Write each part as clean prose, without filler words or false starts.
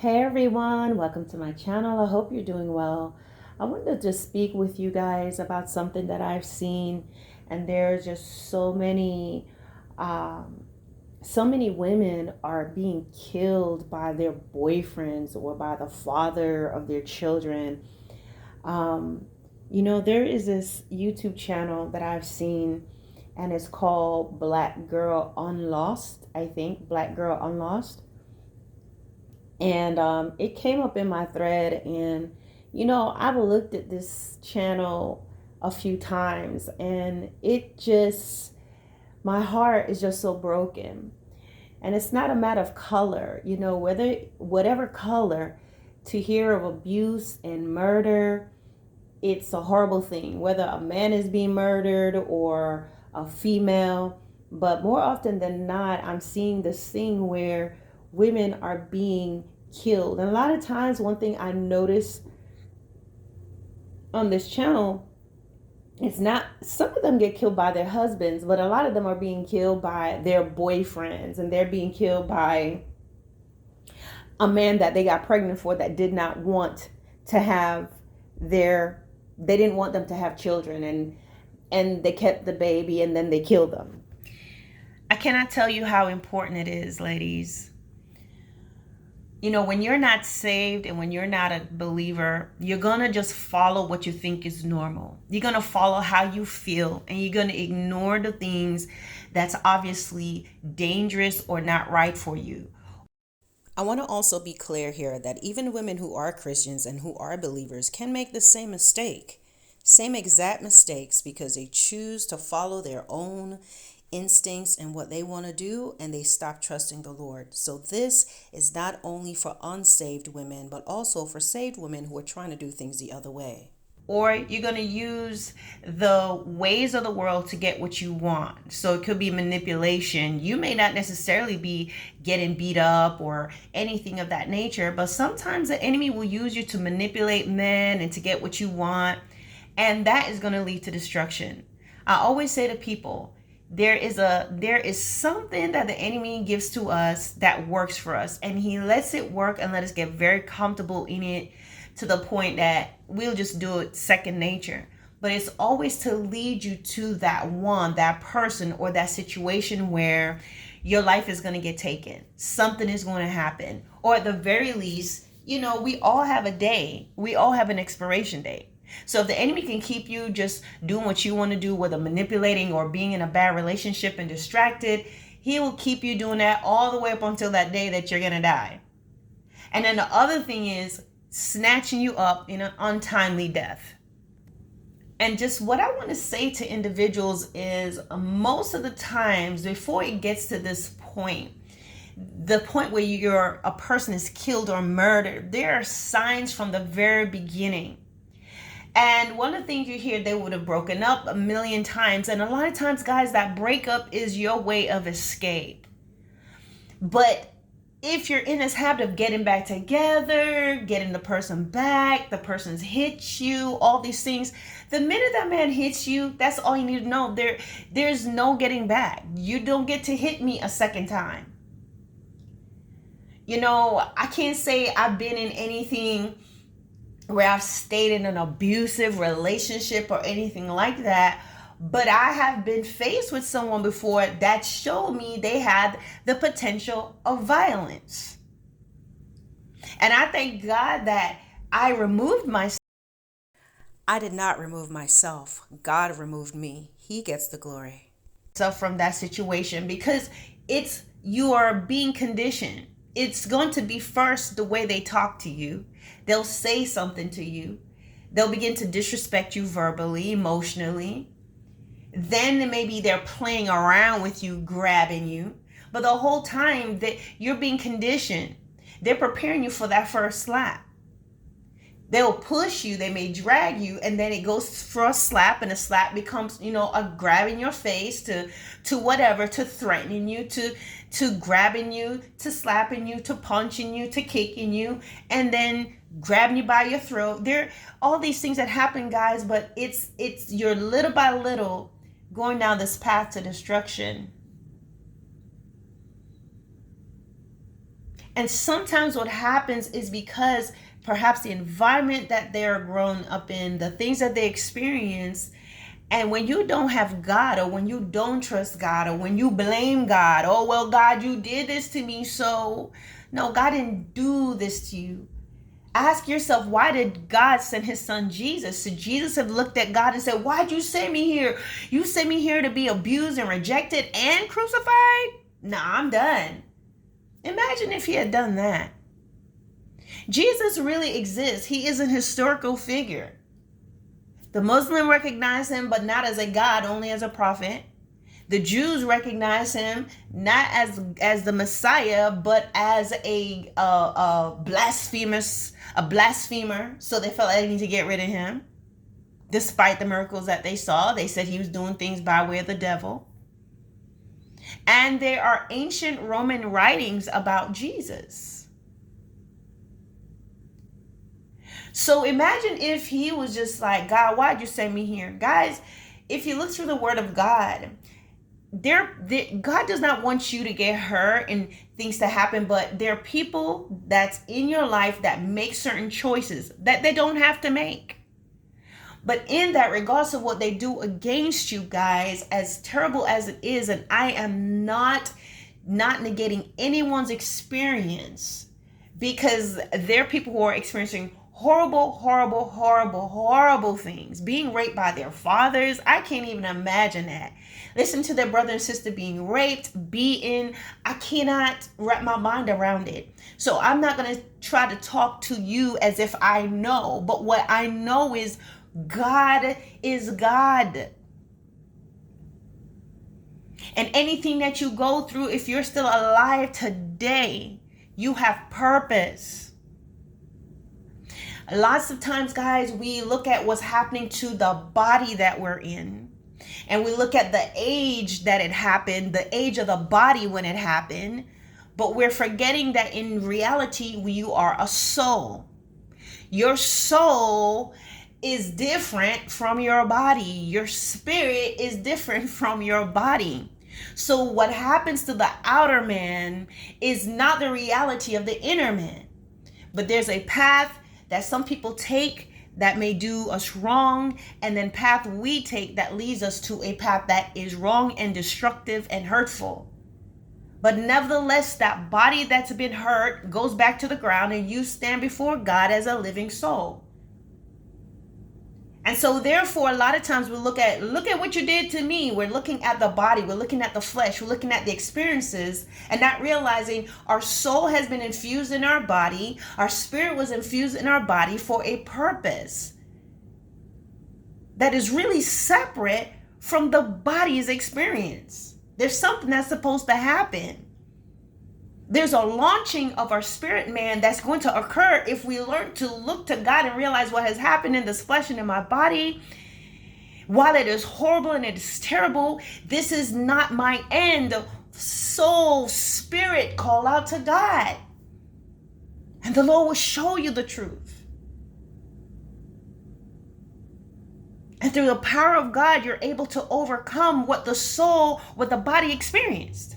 Hey everyone, welcome to my channel. I hope you're doing well. I wanted to just speak with you guys about something that I've seen, and there's just um, so many women are being killed by their boyfriends or by the father of their children. Um, there is this YouTube channel that I've seen, and it's called Black Girl Unlost. I think Black Girl Unlost. And it came up in my thread, and I've looked at this channel a few times, and my heart is just so broken. And it's not a matter of color, whether whatever color, to hear of abuse and murder, it's a horrible thing, whether a man is being murdered or a female. But more often than not, I'm seeing this thing where women are being killed. And a lot of times, one thing I notice on this channel, it's not, some of them get killed by their husbands, but a lot of them are being killed by their boyfriends, and they're being killed by a man that they got pregnant for that did not want to have they didn't want them to have children, and they kept the baby and then they killed them. I cannot tell you how important it is, ladies. When you're not saved and when you're not a believer, you're going to just follow what you think is normal. You're going to follow how you feel, and you're going to ignore the things that's obviously dangerous or not right for you. I want to also be clear here that even women who are Christians and who are believers can make the same mistake, same exact mistakes, because they choose to follow their own instincts and what they want to do, and they stop trusting the Lord. So this is not only for unsaved women, but also for saved women who are trying to do things the other way. Or you're going to use the ways of the world to get what you want. So it could be manipulation. You may not necessarily be getting beat up or anything of that nature, but sometimes the enemy will use you to manipulate men and to get what you want. And that is going to lead to destruction. I always say to people, there is something that the enemy gives to us that works for us, and he lets it work and let us get very comfortable in it, to the point that we'll just do it second nature. But it's always to lead you to that person, or that situation where your life is going to get taken. Something is going to happen. Or at the very least, we all have a day. We all have an expiration date. So if the enemy can keep you just doing what you want to do, whether manipulating or being in a bad relationship and distracted, he will keep you doing that all the way up until that day that you're going to die. And then the other thing is snatching you up in an untimely death. And just what I want to say to individuals is, most of the times before it gets to this point, the point where a person is killed or murdered, there are signs from the very beginning. And one of the things you hear, they would have broken up a million times. And a lot of times, guys, that breakup is your way of escape. But if you're in this habit of getting back together, getting the person back, the person's hit you, all these things, the minute that man hits you, that's all you need to know. There's no getting back. You don't get to hit me a second time. I can't say I've been in anything where I've stayed in an abusive relationship or anything like that, but I have been faced with someone before that showed me they had the potential of violence. And I thank God that I removed myself. I did not remove myself. God removed me. He gets the glory. From that situation, because you are being conditioned. It's going to be first the way they talk to you. They'll say something to you. They'll begin to disrespect you verbally, emotionally. Then maybe they're playing around with you, grabbing you. But the whole time that you're being conditioned, they're preparing you for that first slap. They'll push you, they may drag you, and then it goes for a slap, and the slap becomes, a grab in your face, to whatever, to threatening you, to grabbing you, to slapping you, to punching you, to kicking you, and then grabbing you by your throat. There are all these things that happen, guys, but it's you're little by little going down this path to destruction. And sometimes what happens is because perhaps the environment that they're grown up in, the things that they experience, and when you don't have God, or when you don't trust God, or when you blame God, oh, well, God, you did this to me, so no, God didn't do this to you. Ask yourself, why did God send his son Jesus? So Jesus have looked at God and said, why'd you send me here? You sent me here to be abused and rejected and crucified? Nah, I'm done. Imagine if he had done that. Jesus really exists. He is an historical figure. The Muslim recognize him, but not as a God, only as a prophet. The Jews recognize him not as the Messiah, but as a blasphemer. So they felt like they need to get rid of him. Despite the miracles that they saw, they said he was doing things by way of the devil. And there are ancient Roman writings about Jesus. So imagine if he was just like, God, why'd you send me here? Guys, if you look through the word of God, God does not want you to get hurt and things to happen, but there are people that's in your life that make certain choices that they don't have to make. But in that, regardless of what they do against you, guys, as terrible as it is, and I am not negating anyone's experience, because there are people who are experiencing horrible things, being raped by their fathers. I can't even imagine that. Listen to their brother and sister being raped, beaten. I cannot wrap my mind around it. So I'm not going to try to talk to you as if I know, but what I know is God is God. And anything that you go through, if you're still alive today, you have purpose. Lots of times, guys, we look at what's happening to the body that we're in. And we look at the age that it happened, the age of the body when it happened. But we're forgetting that in reality, you are a soul. Your soul is different from your body. Your spirit is different from your body. So what happens to the outer man is not the reality of the inner man. But there's a path that some people take that may do us wrong, and then path we take that leads us to a path that is wrong and destructive and hurtful. But nevertheless, that body that's been hurt goes back to the ground, and you stand before God as a living soul. And so therefore, a lot of times we look at what you did to me. We're looking at the body, we're looking at the flesh, we're looking at the experiences, and not realizing our soul has been infused in our body, our spirit was infused in our body for a purpose that is really separate from the body's experience. There's something that's supposed to happen. There's a launching of our spirit man that's going to occur if we learn to look to God and realize what has happened in this flesh and in my body. While it is horrible and it is terrible, this is not my end. Soul, spirit, call out to God. And the Lord will show you the truth. And through the power of God, you're able to overcome what the soul, what the body experienced.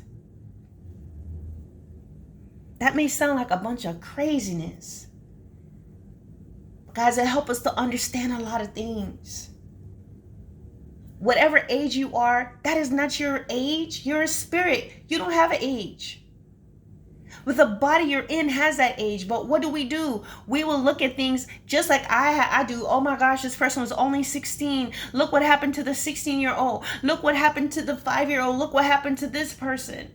That may sound like a bunch of craziness. Guys, it helps us to understand a lot of things. Whatever age you are, that is not your age. You're a spirit. You don't have an age. But the body you're in has that age. But what do? We will look at things just like I do. Oh my gosh, this person was only 16. Look what happened to the 16-year-old. Look what happened to the 5-year-old. Look what happened to this person.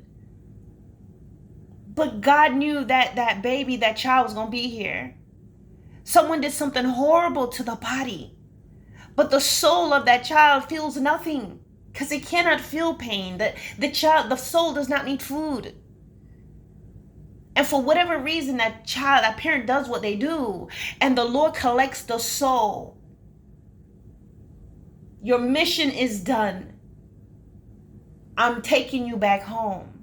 But God knew that baby, that child was going to be here. Someone did something horrible to the body. But the soul of that child feels nothing because it cannot feel pain. The soul does not need food. And for whatever reason, that parent does what they do. And the Lord collects the soul. Your mission is done. I'm taking you back home.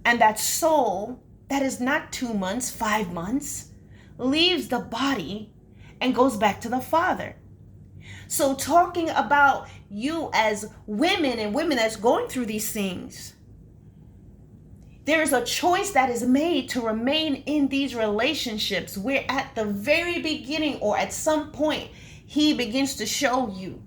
And that soul, that is not 2 months, 5 months, leaves the body and goes back to the Father. So talking about you as women and women that's going through these things, There's a choice that is made to remain in these relationships where at the very beginning or at some point he begins to show you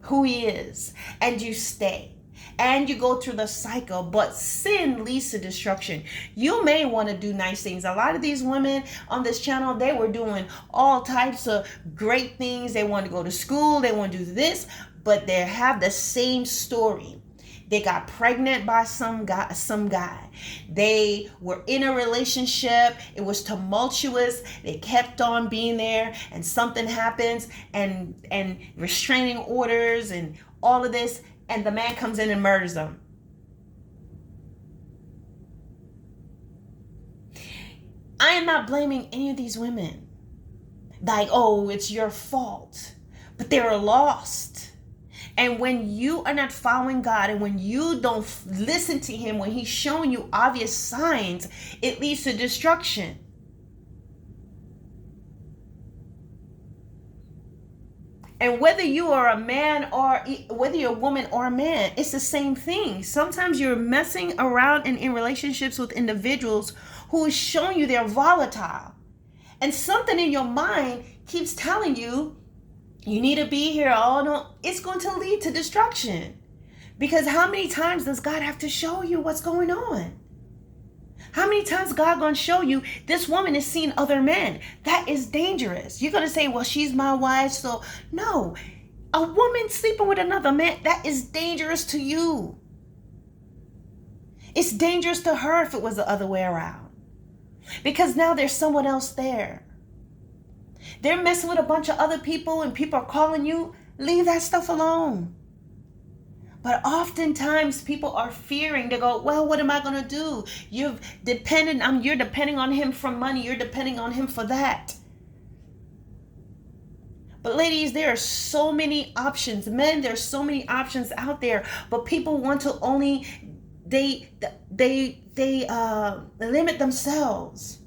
who he is, and you stay and you go through the cycle. But sin leads to destruction. You may want to do nice things. A lot of these women on this channel, they were doing all types of great things. They want to go to school, they want to do this, but they have the same story. They got pregnant by some guy. They were in a relationship. It was tumultuous. They kept on being there, and something happens, and restraining orders and all of this, and the man comes in and murders them. I am not blaming any of these women. Like, oh, it's your fault. But they're lost. And when you are not following God, and when you don't listen to him, when he's showing you obvious signs, it leads to destruction. And whether you are a man or whether you're a woman or a man, it's the same thing. Sometimes you're messing around and in relationships with individuals who is showing you they're volatile. And something in your mind keeps telling you, you need to be here. Oh no, it's going to lead to destruction. Because how many times does God have to show you what's going on? How many times God going to show you this woman is seeing other men? That is dangerous. You're going to say, well, she's my wife. So no, a woman sleeping with another man, that is dangerous to you. It's dangerous to her if it was the other way around. Because now there's someone else there. They're messing with a bunch of other people and people are calling you. Leave that stuff alone. But oftentimes people are fearing. They go, well, what am I going to do? You're depending on him for money. You're depending on him for that. But ladies, there are so many options. Men, there's so many options out there. But people want to only, they limit themselves.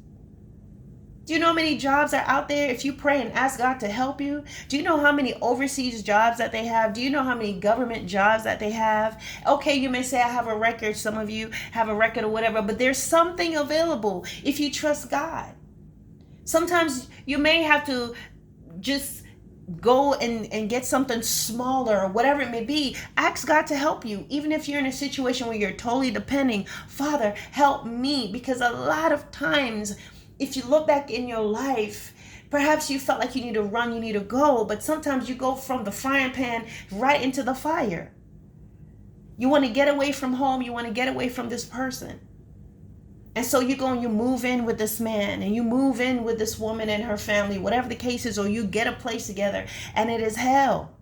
Do you know how many jobs are out there if you pray and ask God to help you? Do you know how many overseas jobs that they have? Do you know how many government jobs that they have? Okay, you may say I have a record. Some of you have a record or whatever, but there's something available if you trust God. Sometimes you may have to just go and get something smaller or whatever it may be. Ask God to help you. Even if you're in a situation where you're totally depending, Father, help me. Because a lot of times, if you look back in your life, perhaps you felt like you need to run, you need to go, but sometimes you go from the frying pan right into the fire. You want to get away from home, you want to get away from this person. And so you go and you move in with this man, and you move in with this woman and her family, whatever the case is, or you get a place together, and it is hell.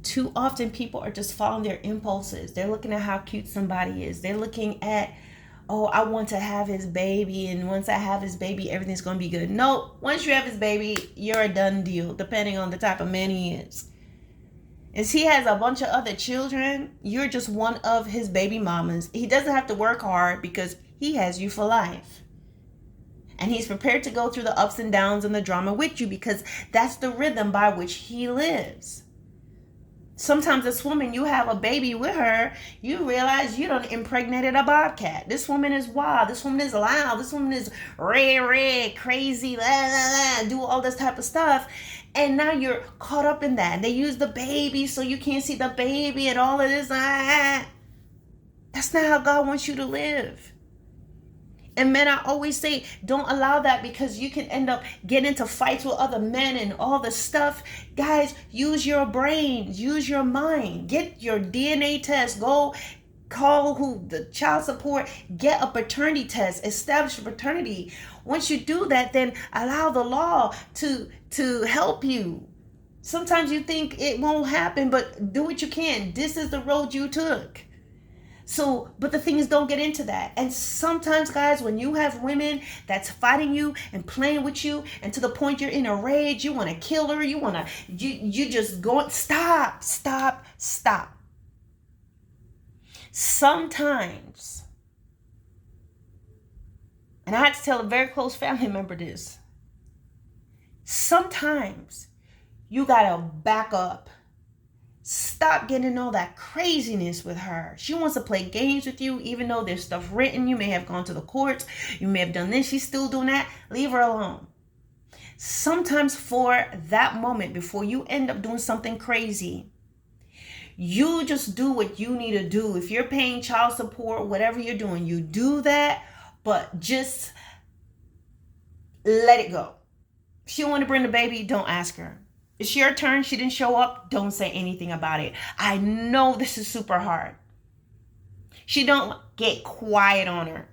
Too often people are just following their impulses. They're looking at how cute somebody is. They're looking at, oh, I want to have his baby, and once I have his baby, everything's going to be good. No, once you have his baby, you're a done deal, depending on the type of man he is. If he has a bunch of other children, you're just one of his baby mamas. He doesn't have to work hard because he has you for life. And he's prepared to go through the ups and downs and the drama with you because that's the rhythm by which he lives. Sometimes this woman, you have a baby with her, you realize you done impregnated a bobcat. This woman is wild. This woman is loud. This woman is red, crazy, do all this type of stuff. And now you're caught up in that. And they use the baby so you can't see the baby and all of this. That's not how God wants you to live. And men, I always say, don't allow that, because you can end up getting into fights with other men and all this stuff. Guys, use your brains, use your mind, get your DNA test, go call the child support, get a paternity test, establish a paternity. Once you do that, then allow the law to help you. Sometimes you think it won't happen, but do what you can. This is the road you took. So, but the thing is, don't get into that. And sometimes, guys, when you have women that's fighting you and playing with you, and to the point you're in a rage, you want to kill her, you just go, stop. Sometimes, and I had to tell a very close family member this, sometimes you got to back up Stop getting all that craziness with her. She wants to play games with you, even though there's stuff written. You may have gone to the courts. You may have done this. She's still doing that. Leave her alone. Sometimes for that moment, before you end up doing something crazy, you just do what you need to do. If you're paying child support, whatever you're doing, you do that, but just let it go. If she don't want to bring the baby, don't ask her. It's your turn. She didn't show up. Don't say anything about it. I know this is super hard. She don't get quiet on her.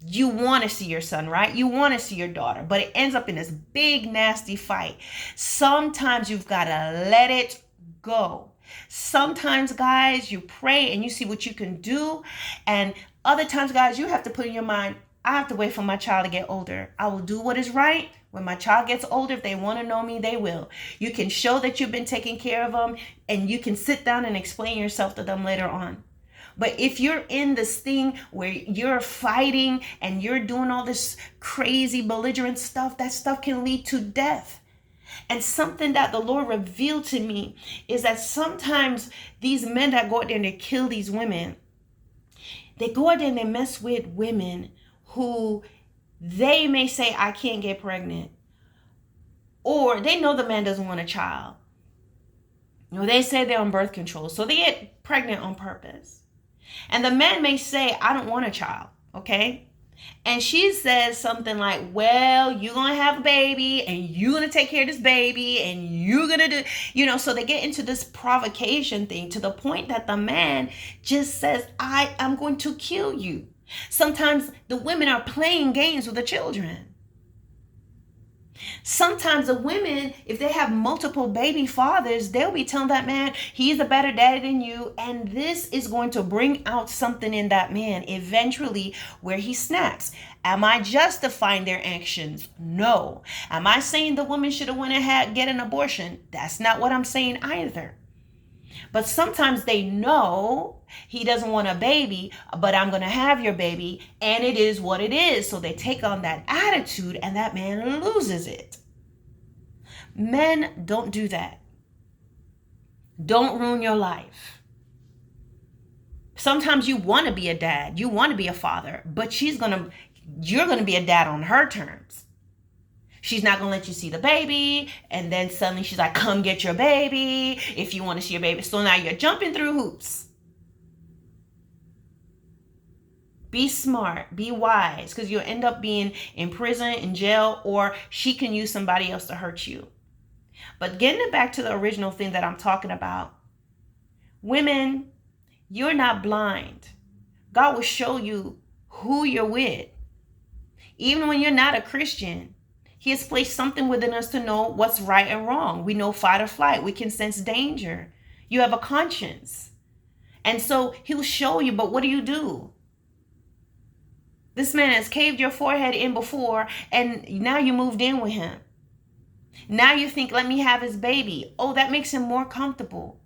You want to see your son, right? You want to see your daughter, but it ends up in this big, nasty fight. Sometimes you've got to let it go. Sometimes, guys, you pray and you see what you can do. And other times, guys, you have to put in your mind, I have to wait for my child to get older. I will do what is right. When my child gets older, if they want to know me, they will. You can show that you've been taking care of them, and you can sit down and explain yourself to them later on. But if you're in this thing where you're fighting and you're doing all this crazy belligerent stuff, that stuff can lead to death. And something that the Lord revealed to me is that sometimes these men that go out there and they kill these women, they go out there and they mess with women who they may say, I can't get pregnant. Or they know the man doesn't want a child. Or they say they're on birth control, so they get pregnant on purpose. And the man may say, I don't want a child, okay? And she says something like, well, you're going to have a baby, and you're going to take care of this baby, and you're going to do, so they get into this provocation thing to the point that the man just says, I am going to kill you. Sometimes the women are playing games with the children. Sometimes the women, if they have multiple baby fathers, they'll be telling that man, he's a better daddy than you. And this is going to bring out something in that man eventually where he snaps. Am I justifying their actions? No. Am I saying the woman should have went ahead and get an abortion? That's not what I'm saying either. But sometimes they know he doesn't want a baby, but I'm going to have your baby, and it is what it is. So they take on that attitude, and that man loses it. Men, don't do that. Don't ruin your life. Sometimes you want to be a dad, you want to be a father, but you're going to be a dad on her terms. She's not going to let you see the baby. And then suddenly she's like, come get your baby if you want to see your baby. So now you're jumping through hoops. Be smart. Be wise. Because you'll end up being in prison, in jail, or she can use somebody else to hurt you. But getting it back to the original thing that I'm talking about. Women, you're not blind. God will show you who you're with. Even when you're not a Christian. He has placed something within us to know what's right and wrong. We know fight or flight. We can sense danger. You have a conscience. And so he'll show you, but what do? This man has caved your forehead in before, and now you moved in with him. Now you think, let me have his baby. Oh, that makes him more comfortable.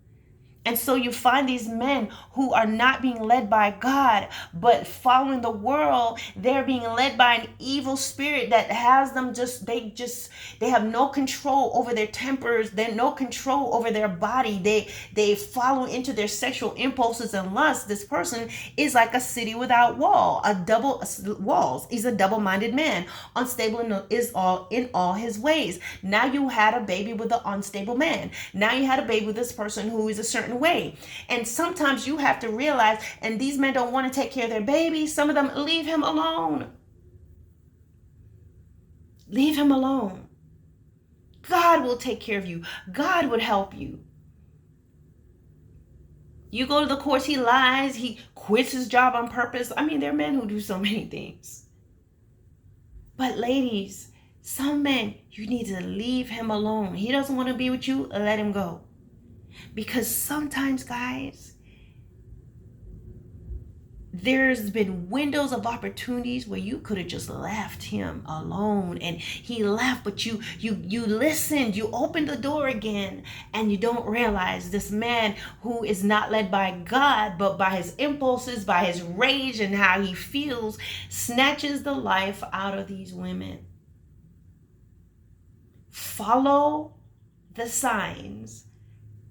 And so you find these men who are not being led by God, but following the world. They're being led by an evil spirit that has them they have no control over their tempers. They have no control over their body. They follow into their sexual impulses and lust. This person is like a city without walls. He's a double-minded man, unstable in all his ways. Now you had a baby with an unstable man. Now you had a baby with this person who is a certain way. And sometimes you have to realize, and these men don't want to take care of their baby. Some of them, leave him alone. Leave him alone. God will take care of you. God would help you. You go to the courts, he lies, he quits his job on purpose. I mean, there are men who do so many things. But ladies, some men, you need to leave him alone. He doesn't want to be with you, let him go. Because sometimes, guys, there's been windows of opportunities where you could have just left him alone, and he left, but you listened, you opened the door again, and you don't realize this man who is not led by God, but by his impulses, by his rage and how he feels, snatches the life out of these women. Follow the signs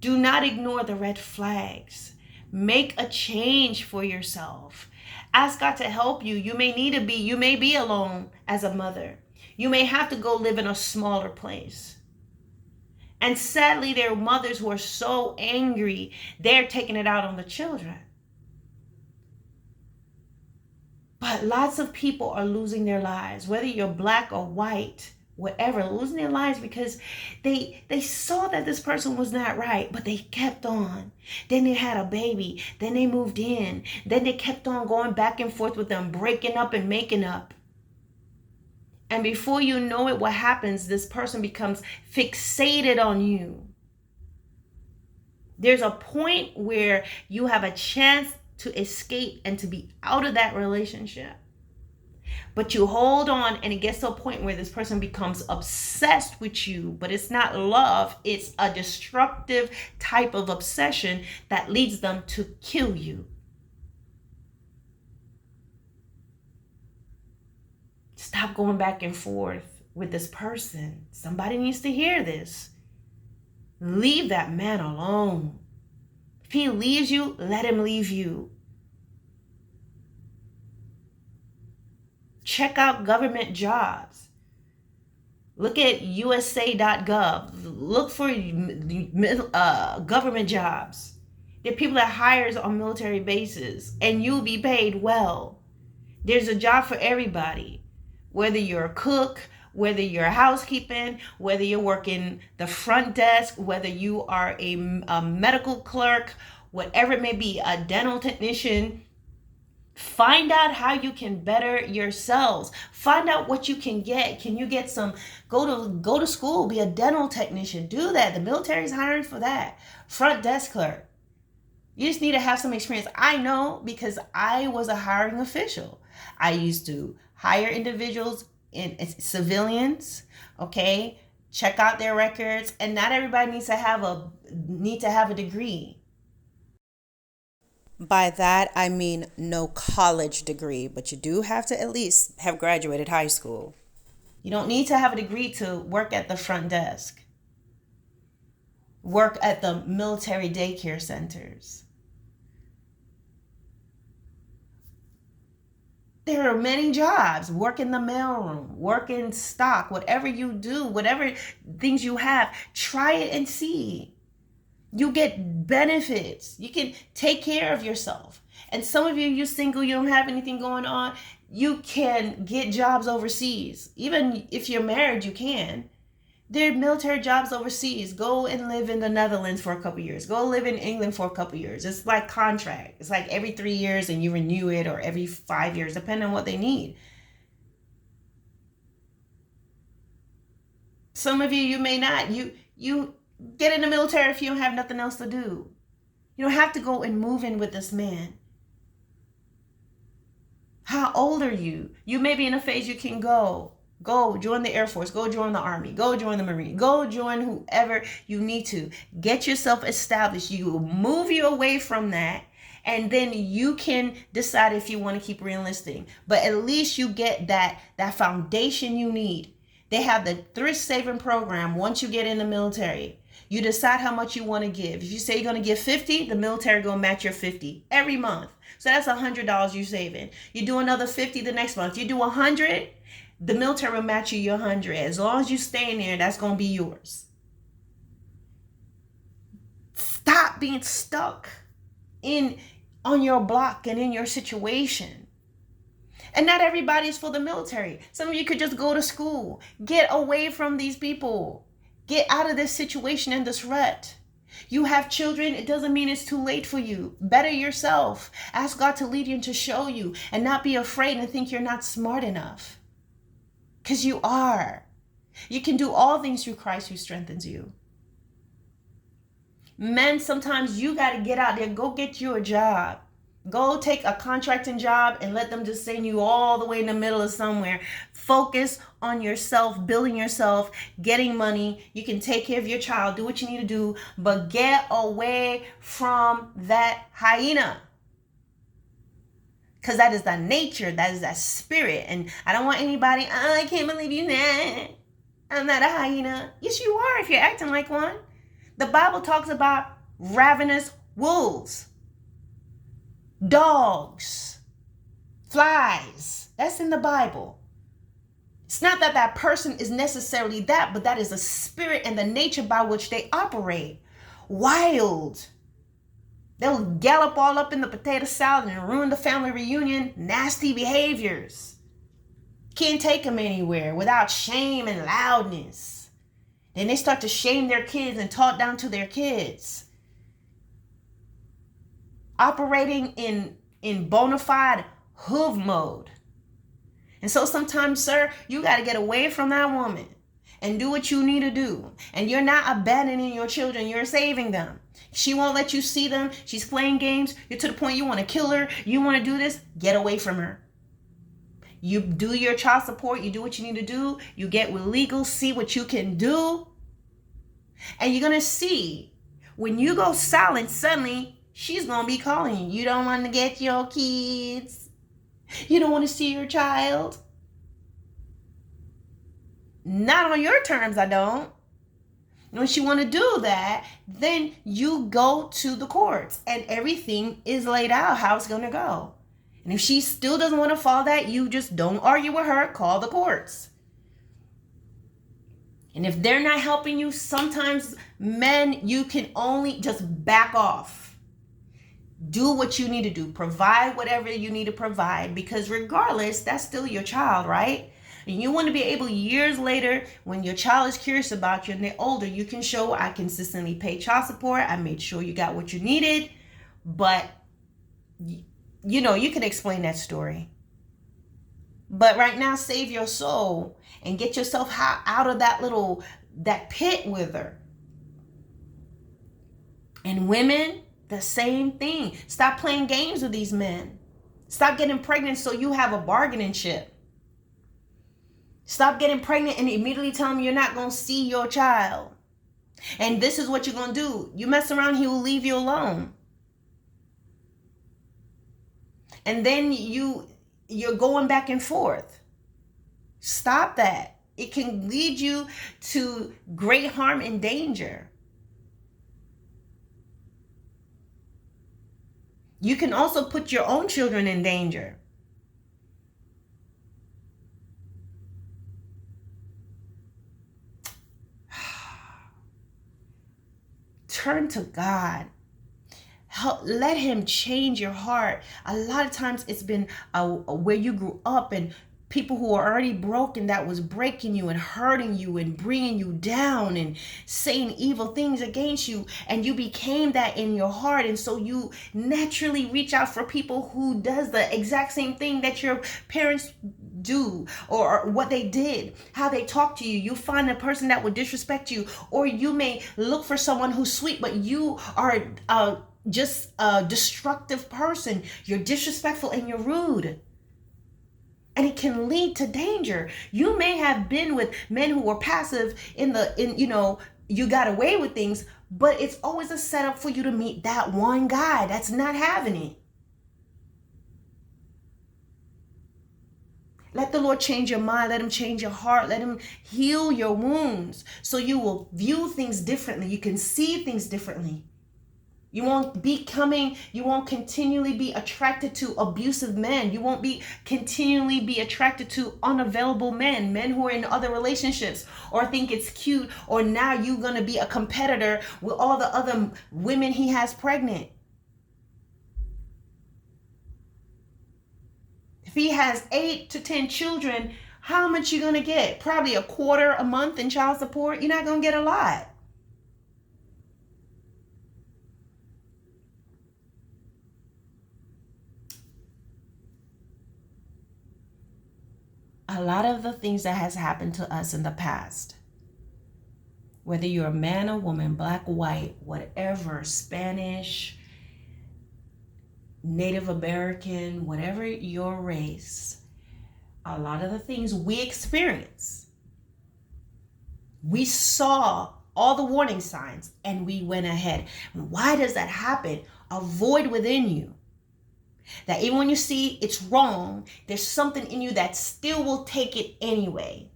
Do not ignore the red flags. Make a change for yourself. Ask God to help you. You may be alone as a mother. You may have to go live in a smaller place. And sadly, there are mothers who are so angry, they're taking it out on the children. But lots of people are losing their lives, whether you're black or white, whatever, losing their lives because they saw that this person was not right, but they kept on. Then they had a baby. Then they moved in. Then they kept on going back and forth with them, breaking up and making up. And before you know it, what happens? This person becomes fixated on you. There's a point where you have a chance to escape and to be out of that relationship. But you hold on, and it gets to a point where this person becomes obsessed with you. But it's not love. It's a destructive type of obsession that leads them to kill you. Stop going back and forth with this person. Somebody needs to hear this. Leave that man alone. If he leaves you, let him leave you. Check out government jobs. Look at USA.gov. Look for government jobs. There are people that hires on military bases, and you'll be paid well. There's a job for everybody. Whether you're a cook, whether you're housekeeping, whether you're working the front desk, whether you are a medical clerk, whatever it may be, a dental technician, find out how you can better yourselves. Find out what you can get. Can you get some, go to school, be a dental technician, do that. The military's hiring for that. Front desk clerk. You just need to have some experience. I know because I was a hiring official. I used to hire individuals in civilians, okay? Check out their records, and not everybody needs to have a degree. By that, I mean no college degree, but you do have to at least have graduated high school. You don't need to have a degree to work at the front desk. Work at the military daycare centers. There are many jobs. Work in the mailroom, work in stock, whatever you do, whatever things you have, try it and see. You get benefits. You can take care of yourself. And some of you single, you don't have anything going on, you can get jobs overseas. Even if you're married, you can. There are military jobs overseas. Go and live in the Netherlands for a couple years. Go live in England for a couple years. It's like contract. It's like every 3 years and you renew it, or every 5 years, depending on what they need. Some of you, you may not. You get in the military if you don't have nothing else to do. You don't have to go and move in with this man. How old are you? You may be in a phase you can go. Go join the Air Force. Go join the Army. Go join the Marine. Go join whoever you need to. Get yourself established. You move you away from that, and then you can decide if you want to keep re-enlisting. But at least you get that foundation you need. They have the thrift saving program once you get in the military. You decide how much you want to give. If you say you're going to give 50, the military going to match your 50 every month. So that's $100 you're saving. You do another 50 the next month. You do 100, the military will match you your 100. As long as you stay in there, that's going to be yours. Stop being stuck on your block and in your situation. And not everybody is for the military. Some of you could just go to school. Get away from these people. Get out of this situation and this rut. You have children, it doesn't mean it's too late for you. Better yourself. Ask God to lead you and to show you, and not be afraid and think you're not smart enough. Because you are. You can do all things through Christ who strengthens you. Men, sometimes you got to get out there. Go get you a job. Go take a contracting job and let them just send you all the way in the middle of somewhere. Focus on yourself, building yourself, getting money. You can take care of your child, do what you need to do, but get away from that hyena. Because that is the nature, that is that spirit. And I don't want anybody, I can't believe you, nah, I'm not a hyena. Yes, you are if you're acting like one. The Bible talks about ravenous wolves, dogs, flies. That's in the Bible. It's not that that person is necessarily that, but that is the spirit and the nature by which they operate. Wild. They'll gallop all up in the potato salad and ruin the family reunion. Nasty behaviors. Can't take them anywhere without shame and loudness. Then they start to shame their kids and talk down to their kids. Operating in bona fide hoof mode. And so sometimes, sir, you got to get away from that woman and do what you need to do. And you're not abandoning your children. You're saving them. She won't let you see them. She's playing games. You're to the point you want to kill her. You want to do this. Get away from her. You do your child support. You do what you need to do. You get with legal. See what you can do. And you're going to see when you go silent, suddenly she's going to be calling you. You don't want to get your kids. You don't want to see your child. Not on your terms, I don't. When she want to do that, then you go to the courts and everything is laid out how it's going to go. And if she still doesn't want to follow that, you just don't argue with her, call the courts. And if they're not helping you, sometimes men, you can only just back off. Do what you need to do. Provide whatever you need to provide, because regardless, that's still your child, right? And you want to be able, years later, when your child is curious about you and they're older, you can show, I consistently pay child support. I made sure you got what you needed. But, you know, you can explain that story. But right now, save your soul and get yourself out of that pit with her. And women, the same thing. Stop playing games with these men. Stop getting pregnant so you have a bargaining chip. Stop getting pregnant and immediately tell him you're not going to see your child. And this is what you're going to do. You mess around, he will leave you alone. And then you're going back and forth. Stop that. It can lead you to great harm and danger. You can also put your own children in danger. Turn to God. Let him change your heart. A lot of times it's been where you grew up and people who are already broken that was breaking you and hurting you and bringing you down and saying evil things against you, and you became that in your heart, and so you naturally reach out for people who does the exact same thing that your parents do, or what they did, how they talk to you. You find a person that would disrespect you, or you may look for someone who's sweet, but you are just a destructive person. You're disrespectful and you're rude. And it can lead to danger. You may have been with men who were passive you got away with things, but it's always a setup for you to meet that one guy that's not having it. Let the Lord change your mind. Let him change your heart. Let him heal your wounds so you will view things differently. You can see things differently. You won't continually be attracted to abusive men. You won't continually be attracted to unavailable men who are in other relationships or think it's cute, or now you're going to be a competitor with all the other women he has pregnant. If he has 8 to 10 children, how much you going to get? Probably a quarter a month in child support. You're not going to get a lot. A lot of the things that has happened to us in the past, whether you're a man or woman, black, white, whatever, Spanish, Native American, whatever your race, a lot of the things we experience, we saw all the warning signs and we went ahead. Why does that happen? A void within you. That even when you see it's wrong, there's something in you that still will take it anyway.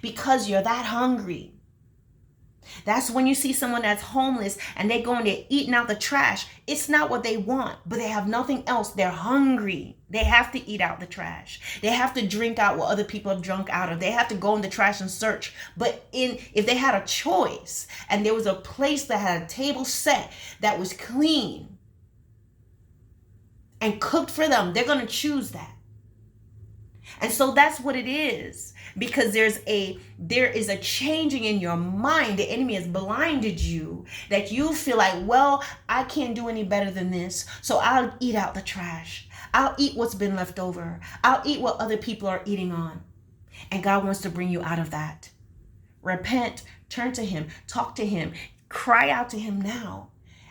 because you're that hungry. That's when you see someone that's homeless and they go and they're eating out the trash. It's not what they want, but they have nothing else. They're hungry. They have to eat out the trash. They have to drink out what other people have drunk out of. They have to go in the trash and search. But if they had a choice and there was a place that had a table set that was clean and cooked for them, they're going to choose that. And so that's what it is, because there is a changing in your mind. The enemy has blinded you that you feel like, well, I can't do any better than this, so I'll eat out the trash. I'll eat what's been left over. I'll eat what other people are eating on. And God wants to bring you out of that. Repent, turn to him, talk to him, cry out to him now,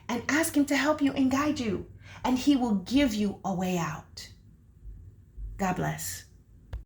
and ask him to help you and guide you. And he will give you a way out. God bless.